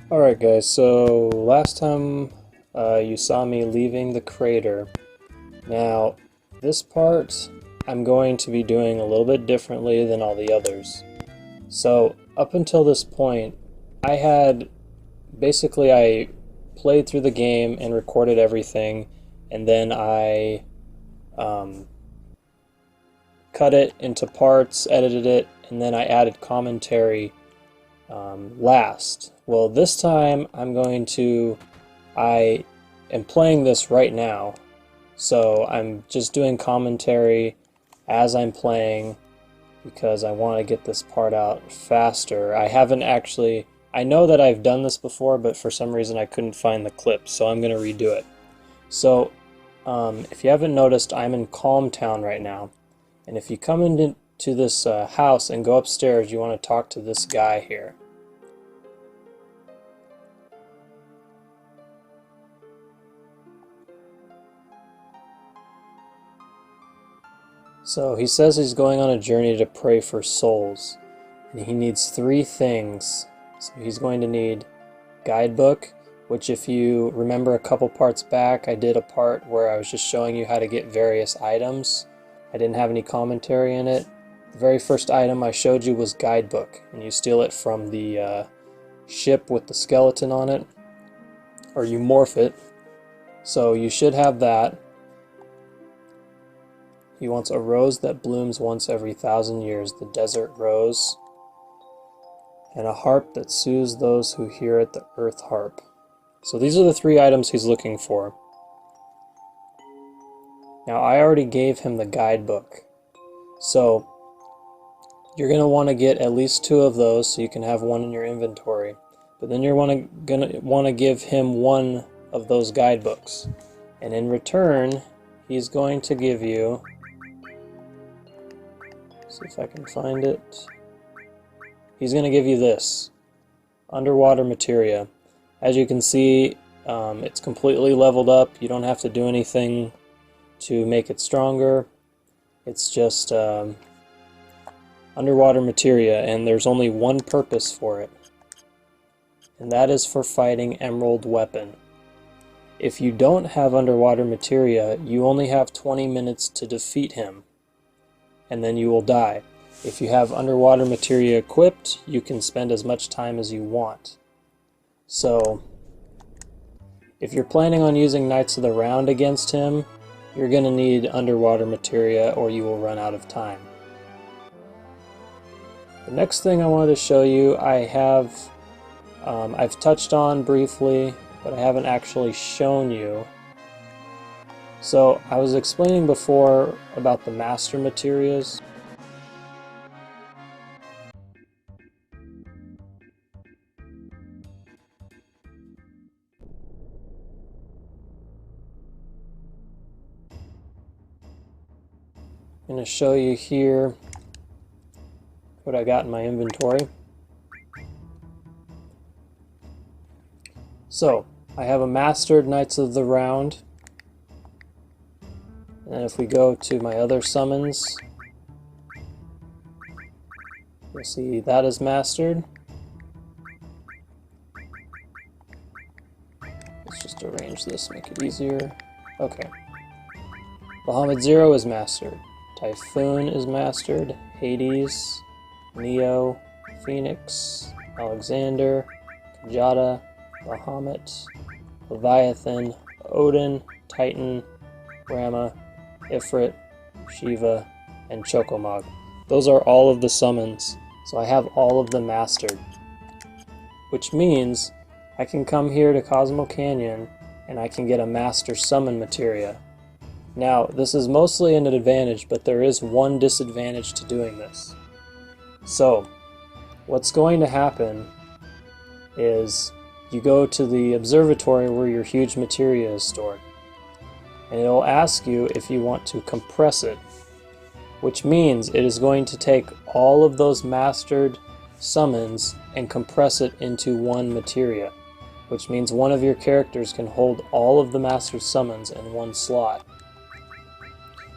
Alright guys, so last time you saw me leaving the crater. Now, this part I'm going to be doing a little bit differently than all the others. So, up until this point, I played through the game and recorded everything, and then I cut it into parts, edited it, and then I added commentary last. Well, this time I am playing this right now, so I'm just doing commentary as I'm playing because I want to get this part out faster. I know that I've done this before, but for some reason I couldn't find the clip, so I'm going to redo it. So, if you haven't noticed, I'm in Calm Town right now, and if you come into this house and go upstairs, you want to talk to this guy here. So he says he's going on a journey to pray for souls, and he needs 3 things. So he's going to need guidebook, which if you remember a couple parts back, I did a part where I was just showing you how to get various items. I didn't have any commentary in it. The very first item I showed you was guidebook, and you steal it from the ship with the skeleton on it, or you morph it. So you should have that. He wants a rose that blooms once every 1,000 years, the desert rose, and a harp that soothes those who hear it, the earth harp. So these are the 3 items he's looking for. Now I already gave him the guidebook, so you're going to want to get at least 2 of those so you can have one in your inventory. But then you're going to want to give him 1 of those guidebooks, and in return he's going to give you, see if I can find it. He's going to give you this, underwater materia. As you can see, it's completely leveled up. You don't have to do anything to make it stronger. It's just underwater materia, and there's only one purpose for it, and that is for fighting Emerald Weapon. If you don't have underwater materia, you only have 20 minutes to defeat him, and then you will die. If you have underwater materia equipped, you can spend as much time as you want. So, if you're planning on using Knights of the Round against him, you're going to need underwater materia or you will run out of time. The next thing I wanted to show you, I've touched on briefly, but I haven't actually shown you. So I was explaining before about the master materials. I'm going to show you here what I got in my inventory. So I have a mastered Knights of the Round. And if we go to my other summons, you'll see that is mastered. Let's just arrange this, make it easier. Okay. Bahamut Zero is mastered. Typhoon is mastered. Hades, Neo, Phoenix, Alexander, Kajata, Bahamut, Leviathan, Odin, Titan, Brahma, Ifrit, Shiva, and Chocomog. Those are all of the summons, so I have all of them mastered. Which means I can come here to Cosmo Canyon and I can get a master summon materia. Now, this is mostly an advantage, but there is one disadvantage to doing this. So, what's going to happen is you go to the observatory where your huge materia is stored, and it'll ask you if you want to compress it, which means it is going to take all of those mastered summons and compress it into one materia, which means one of your characters can hold all of the mastered summons in one slot.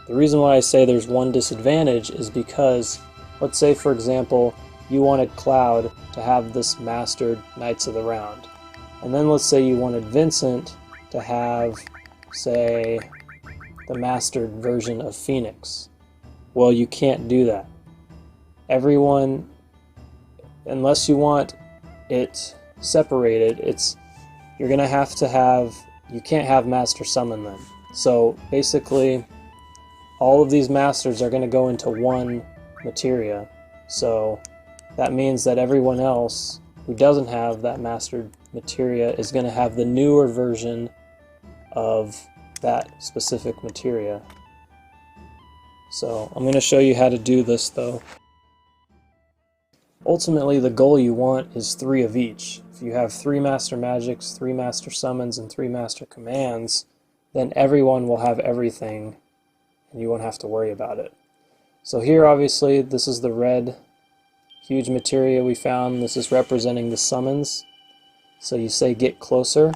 The reason why I say there's one disadvantage is because, let's say for example, you wanted Cloud to have this mastered Knights of the Round. And then let's say you wanted Vincent to have, say, the mastered version of Phoenix. Well, you can't do that. Everyone, unless you want it separated, you're gonna have to have, you can't have master summon them. So basically, all of these masters are gonna go into one materia. So that means that everyone else who doesn't have that mastered materia is gonna have the newer version of that specific materia. So I'm going to show you how to do this though. Ultimately, the goal you want is 3 of each. If you have 3 master magics, 3 master summons, and 3 master commands, then everyone will have everything and you won't have to worry about it. So here obviously this is the red huge materia we found. This is representing the summons. So you say get closer.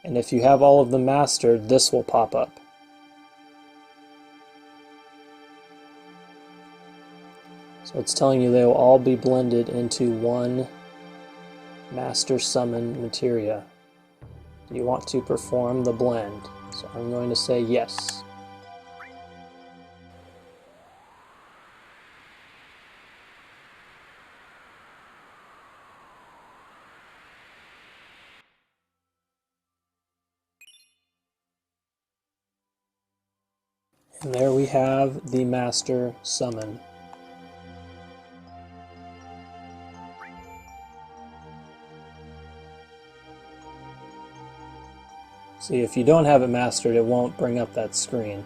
And if you have all of them mastered, this will pop up. So it's telling you they will all be blended into one master summon materia. Do you want to perform the blend? So I'm going to say yes. And there we have the master summon. See, if you don't have it mastered, it won't bring up that screen.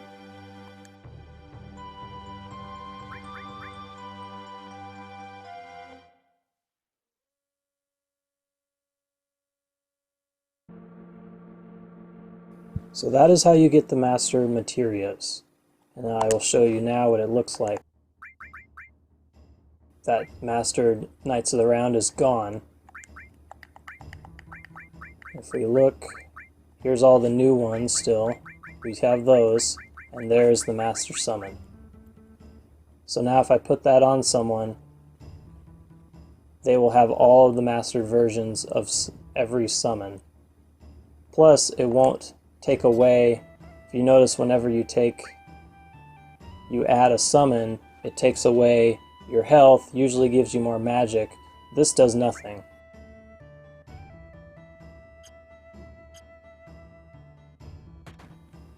So that is how you get the master materias. And I will show you now what it looks like. That mastered Knights of the Round is gone. If we look, here's all the new ones still. We have those, and there's the master summon. So now if I put that on someone, they will have all of the mastered versions of every summon. Plus, it won't take away, if you notice whenever you add a summon, it takes away your health, usually gives you more magic. This does nothing.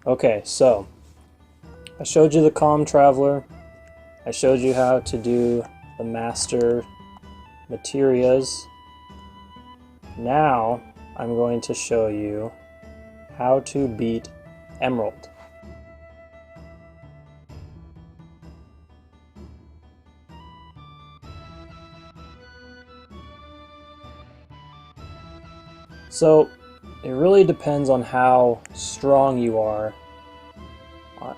Okay, so I showed you the Calm Traveler. I showed you how to do the master materias. Now I'm going to show you how to beat Emerald. So it really depends on how strong you are,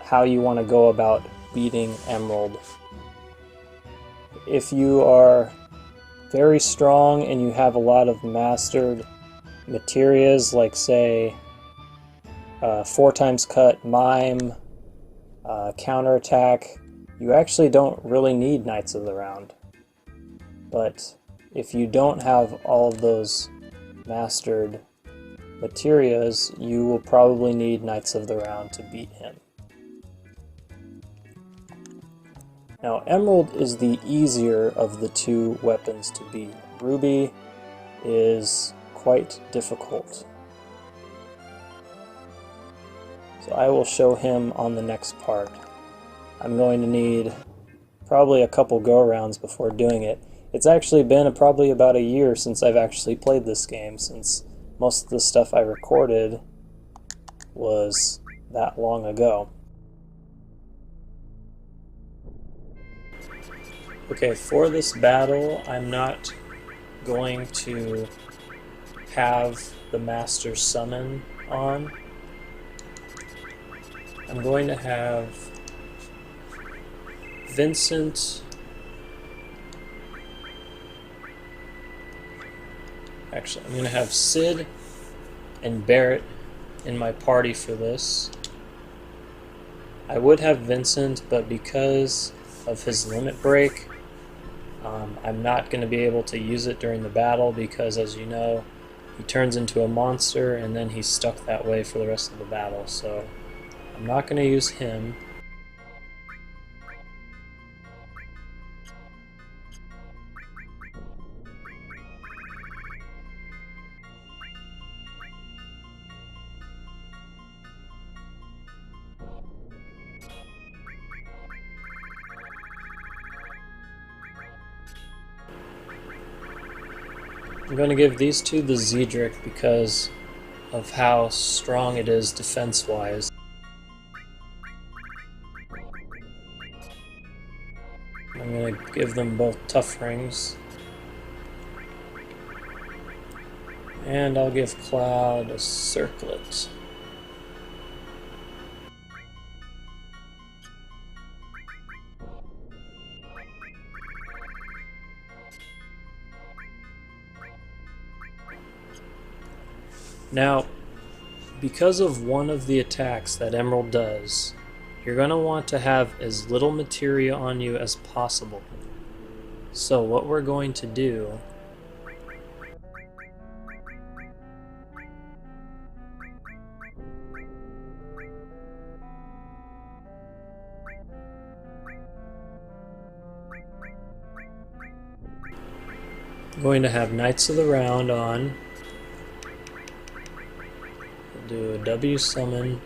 how you want to go about beating Emerald. If you are very strong and you have a lot of mastered materias, like say 4 times cut, mime, counterattack, you actually don't really need Knights of the Round. But if you don't have all of those mastered materias, you will probably need Knights of the Round to beat him. Now, Emerald is the easier of the 2 weapons to beat. Ruby is quite difficult. So I will show him on the next part. I'm going to need probably a couple go-arounds before doing it. It's actually been probably about a year since I've actually played this game, since most of the stuff I recorded was that long ago. Okay, for this battle, I'm not going to have the Master Summon on. I'm going to have Vincent. Actually, I'm going to have Sid and Barrett in my party for this. I would have Vincent, but because of his limit break, I'm not going to be able to use it during the battle because, as you know, he turns into a monster and then he's stuck that way for the rest of the battle. So I'm not going to use him. I'm going to give these two the Zedric because of how strong it is defense-wise. I'm going to give them both tough rings. And I'll give Cloud a circlet. Now, because of one of the attacks that Emerald does, you're going to want to have as little materia on you as possible. So what we're going to do going to have Knights of the Round on. We'll do a W summon.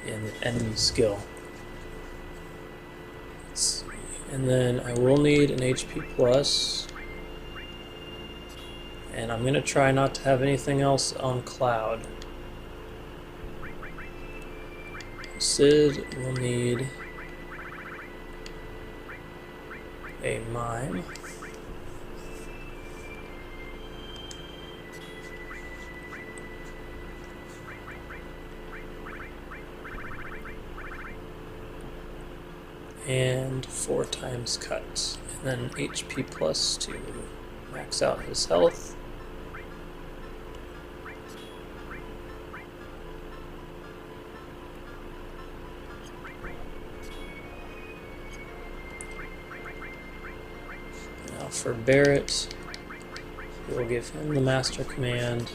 And the enemy skill. Let's see. And then I will need an HP plus. And I'm going to try not to have anything else on Cloud. Sid will need a Mime. And 4 times cut, and then HP plus to max out his health. Now for Barrett, we'll give him the Master Command.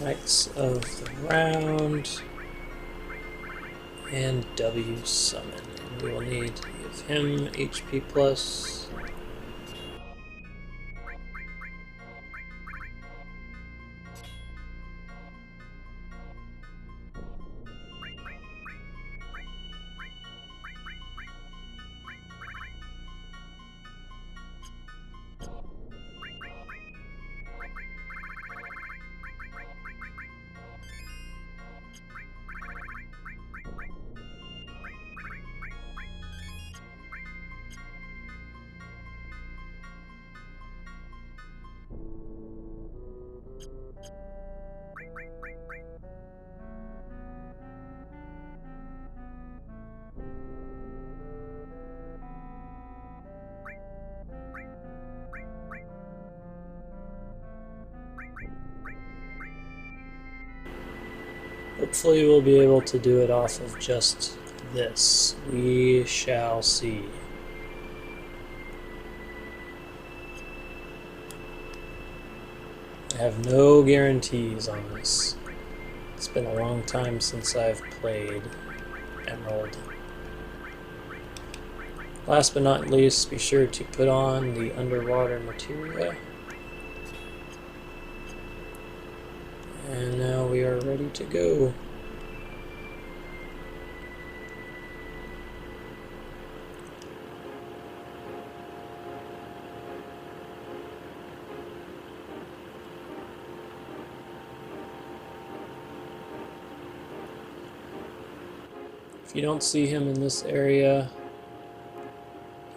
Knights of the Round and W summon. And we will need to give him HP plus. Hopefully we'll be able to do it off of just this. We shall see. I have no guarantees on this. It's been a long time since I've played Emerald. Last but not least, be sure to put on the underwater materia. And now we are ready to go. If you don't see him in this area,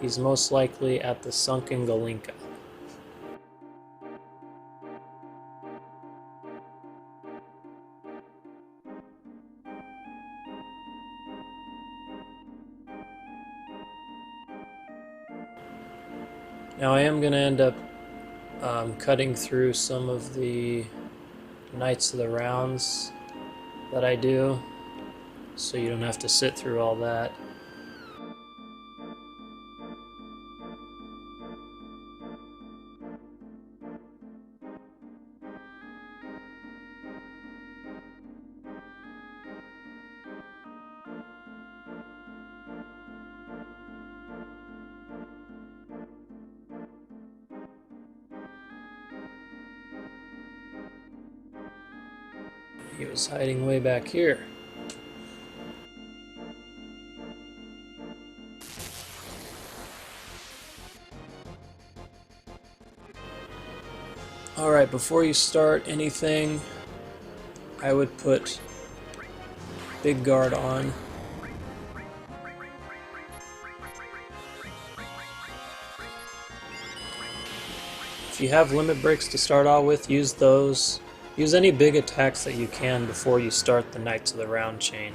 he's most likely at the sunken Galinka. Now I am going to end up cutting through some of the Knights of the Rounds that I do, so you don't have to sit through all that. He was hiding way back here. Alright, before you start anything, I would put Big Guard on. If you have limit breaks to start out with, use those. Use any big attacks that you can before you start the Knights of the Round chain.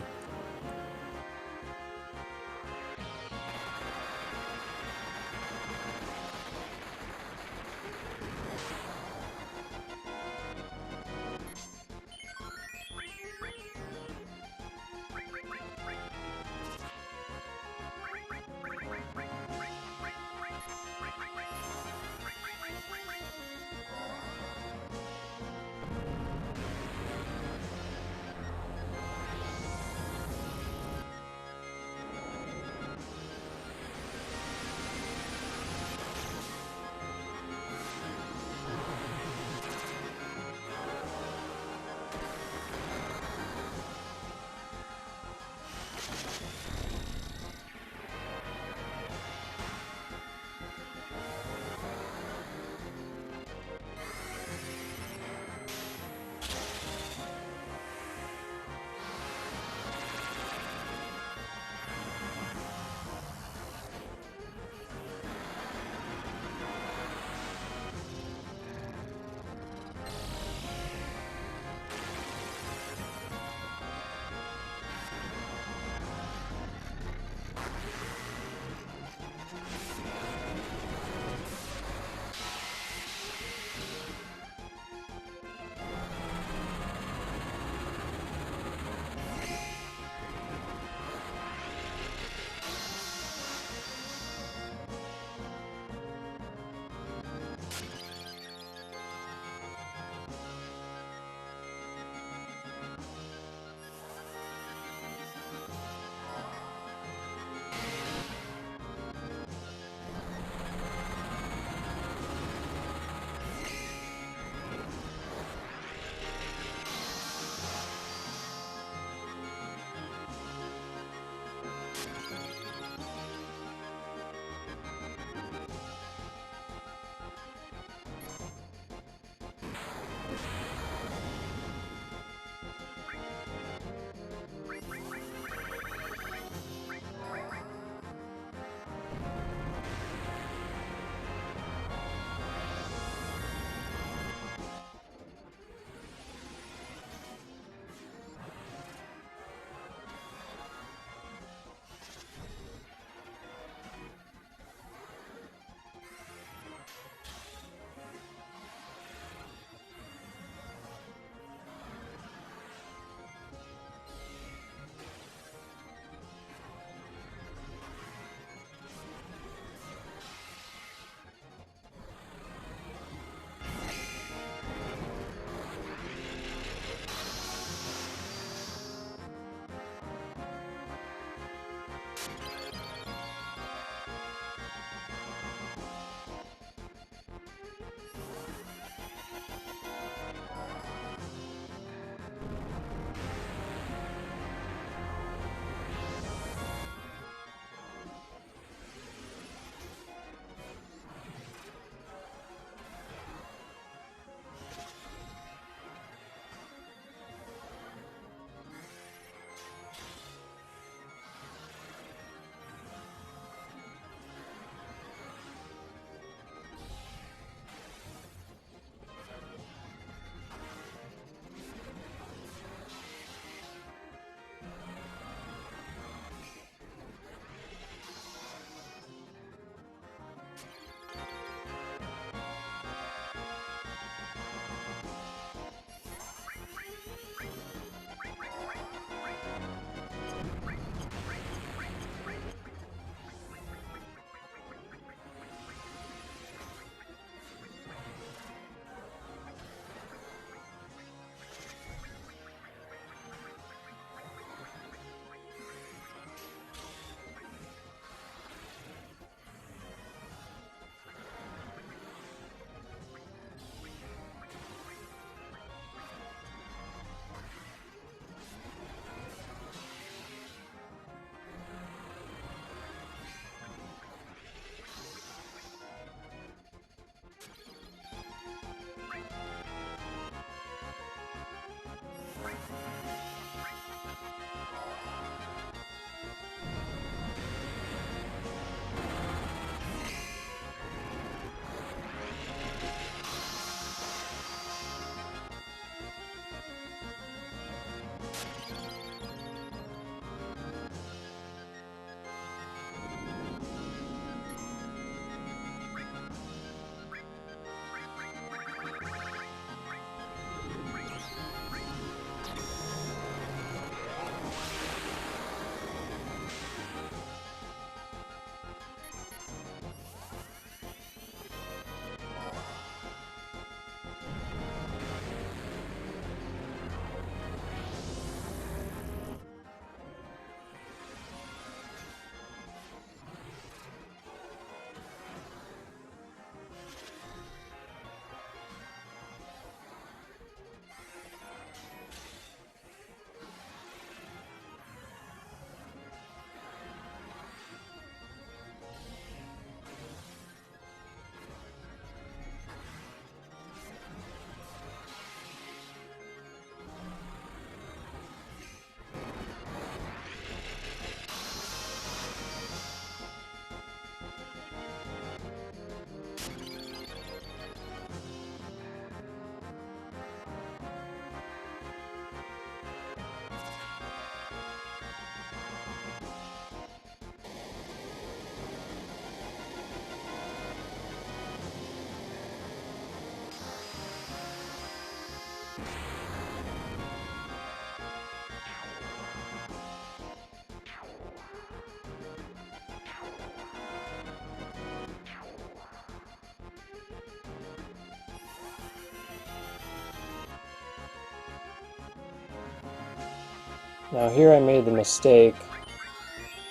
Now here I made the mistake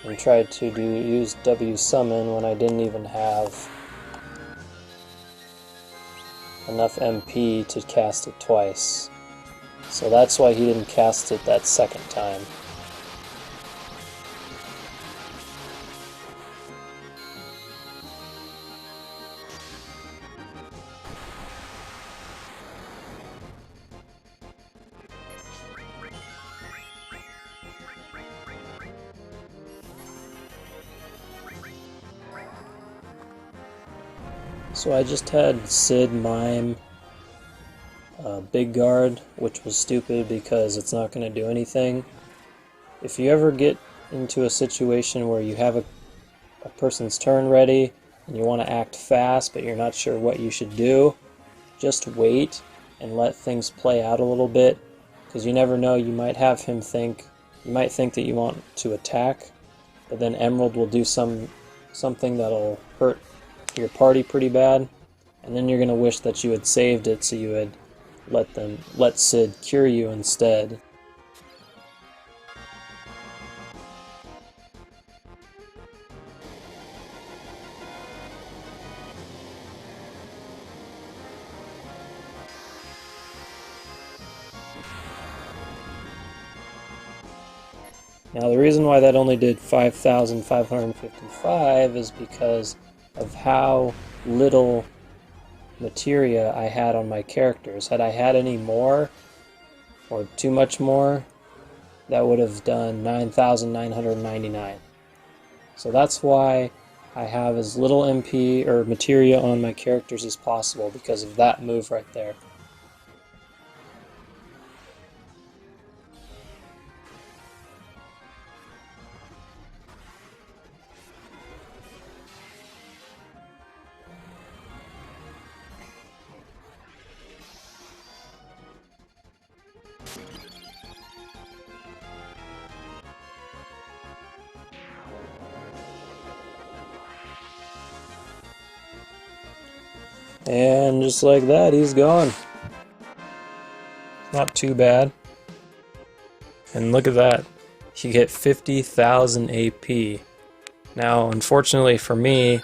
and tried to use W summon when I didn't even have enough MP to cast it twice. So that's why he didn't cast it that second time. So I just had Sid mime Big Guard, which was stupid because it's not going to do anything. If you ever get into a situation where you have a person's turn ready and you want to act fast but you're not sure what you should do, just wait and let things play out a little bit, because you never know, you might have him think, you might think that you want to attack, but then Emerald will do something that'll hurt your party pretty bad, and then you're going to wish that you had saved it so you had let Sid cure you instead. Now the reason why that only did 5,555 is because of how little materia I had on my characters. Had I had any more, or too much more, that would have done 9,999. So that's why I have as little MP or materia on my characters as possible, because of that move right there. And just like that, he's gone. Not too bad. And look at that. You get 50,000 AP. Now, unfortunately for me,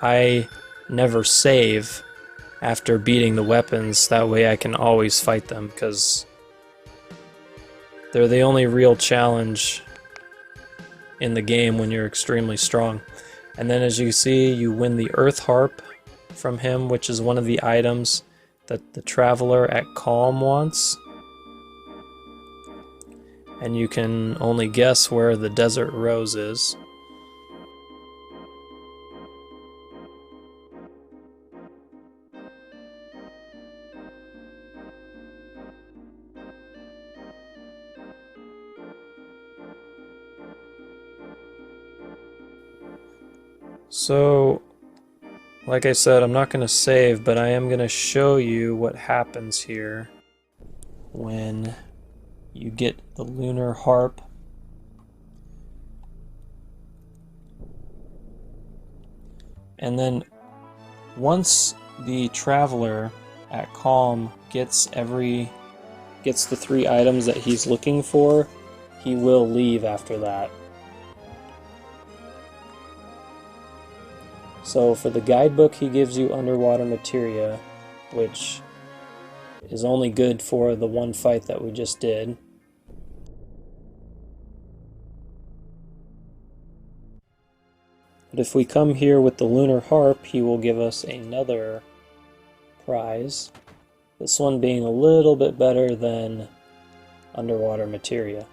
I never save after beating the weapons. That way I can always fight them, because they're the only real challenge in the game when you're extremely strong. And then as you see, you win the Earth Harp from him, which is one of the items that the Traveler at Calm wants. And you can only guess where the Desert Rose is. So, like I said, I'm not going to save, but I am going to show you what happens here when you get the Lunar Harp. And then once the Traveler at Calm gets the 3 items that he's looking for, he will leave after that. So for the guidebook, he gives you underwater materia, which is only good for the one fight that we just did. But if we come here with the Lunar Harp, he will give us another prize. This one being a little bit better than underwater materia.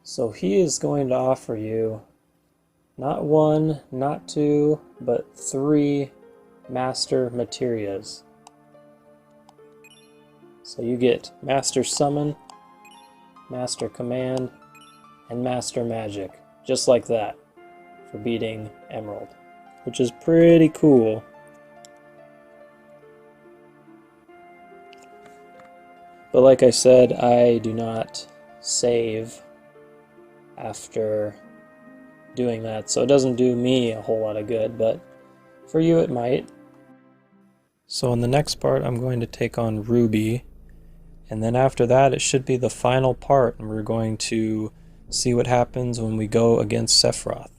So he is going to offer you not 1, not 2, but 3 Master Materias. So you get Master Summon, Master Command, and Master Magic, just like that, for beating Emerald, which is pretty cool. But like I said, I do not save after doing that, so it doesn't do me a whole lot of good, but for you it might. So in the next part I'm going to take on Ruby, and then after that it should be the final part, and we're going to see what happens when we go against Sephiroth.